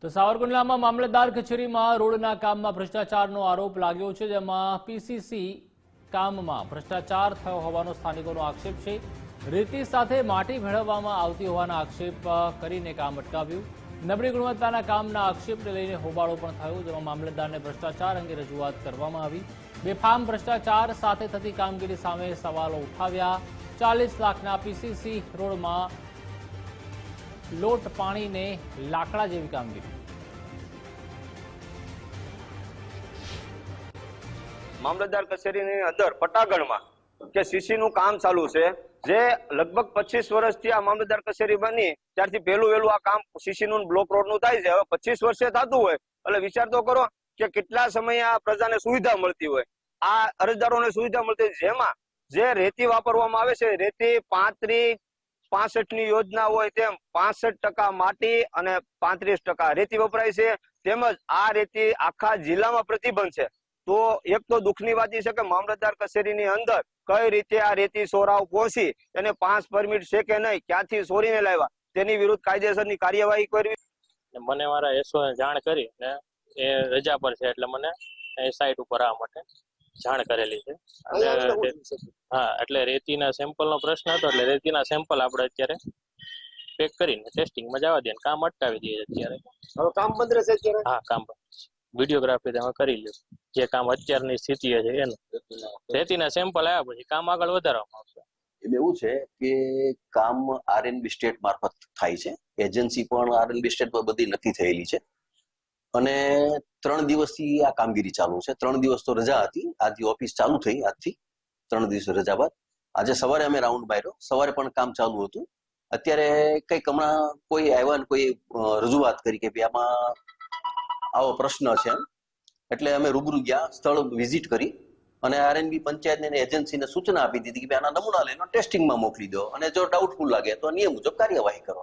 તો સાવરકુંડલામાં મામલતદાર કચેરીમાં રોડના કામમાં ભ્રષ્ટાચારનો આરોપ લાગ્યો છે, જેમાં પીસીસી કામમાં ભ્રષ્ટાચાર થયો હોવાનો સ્થાનિકોનો આક્ષેપ છે। રેતી સાથે માટી ભેળવવામાં આવતી હોવાના આક્ષેપ કરીને કામ અટકાવ્યું। નબળી ગુણવત્તાના કામના આક્ષેપને લઈને હોબાળો પણ થયો, જેમાં મામલતદારને ભ્રષ્ટાચાર અંગે રજૂઆત કરવામાં આવી। બેફામ ભ્રષ્ટાચાર સાથે થતી કામગીરી સામે સવાલો ઉઠાવ્યા। 40 લાખના પીસીસી રોડમાં લોટ પાણીને લાકડા જેવી કામગીરી। મામલતદાર કચેરીની અંદર પટાગઢમાં કે સીસી નું કામ ચાલુ છે, જે લગભગ 25 વર્ષથી આ મામલતદાર કચેરી બની ત્યારથી પહેલું વહેલું આ કામ સીસી નું બ્લોક રોડ નું થાય છે। હવે 25 વર્ષે થતું હોય એટલે વિચાર તો કરો કે કેટલા સમયે આ પ્રજાને સુવિધા મળતી હોય, આ અરજદારોને સુવિધા મળતી હોય। જેમાં જે રેતી વાપરવામાં આવે છે, રેતી 65 ની યોજના હોય તેમ 65% માટી અને 35% રેતી વપરાય છે। તેમજ આ રેતી આખા જિલ્લામાં પ્રતિબંધ છે। તો એક તો દુઃખની વાત એ છે કે મામલતદાર કચેરીની અંદર કઈ રીતે આ રેતી સોરાવ પહોંચી, એને 5 પરમિટ છે કે નહીં, ક્યાંથી સોરીને લાવ્યા, તેની વિરુદ્ધ કાયદેસરની કાર્યવાહી કરવી। મને મારા એસઓ જાણ કરી ને એ રજા પર છે એટલે મને એ સાઇટ ઉપર આવવા માટે જાણ કરેલી છે। અને હા, એટલે રેતીના સેમ્પલનો પ્રશ્ન હતો, એટલે રેતીના સેમ્પલ આપણે અત્યારે પેક કરીને ટેસ્ટિંગમાં જવા દઈએ, કામ અટકાવી દઈએ અત્યારે। હવે કામ બંધ રહેશે અત્યારે? હા, કામ વિડીયોગ્રાફી તમે કરી લો, જે કામ અત્યારની સ્થિતિ છે એનું રેતીના સેમ્પલ આવ્યા પછી કામ આગળ વધારવામાં આવશે। એવું છે કે કામ આરએનબી સ્ટેટ મારફત થાય છે, એજન્સી પણ આરએનબી સ્ટેટ પર બધી નક્કી થયેલી છે અને 3 દિવસથી આ કામગીરી ચાલુ છે। 3 દિવસ તો રજા હતી, આજથી ઓફિસ ચાલુ થઈ, આજથી 3 દિવસ રજા બાદ આજે સવારે અમે રાઉન્ડ માર્યો, સવારે પણ કામ ચાલુ હતું। અત્યારે કઈક હમણાં કોઈ આવ્યા ને કોઈ રજૂઆત કરી કે ભાઈ આમાં આવો પ્રશ્ન છે, એટલે અમે રૂબરૂ ગયા, સ્થળ વિઝિટ કરી અને આરએનબી પંચાયતને એજન્સીને સૂચના આપી દીધી કે આના નમૂના લઈને ટેસ્ટિંગમાં મોકલી દો અને જો ડાઉટફુલ લાગે તો નિયમ મુજબ કાર્યવાહી કરો।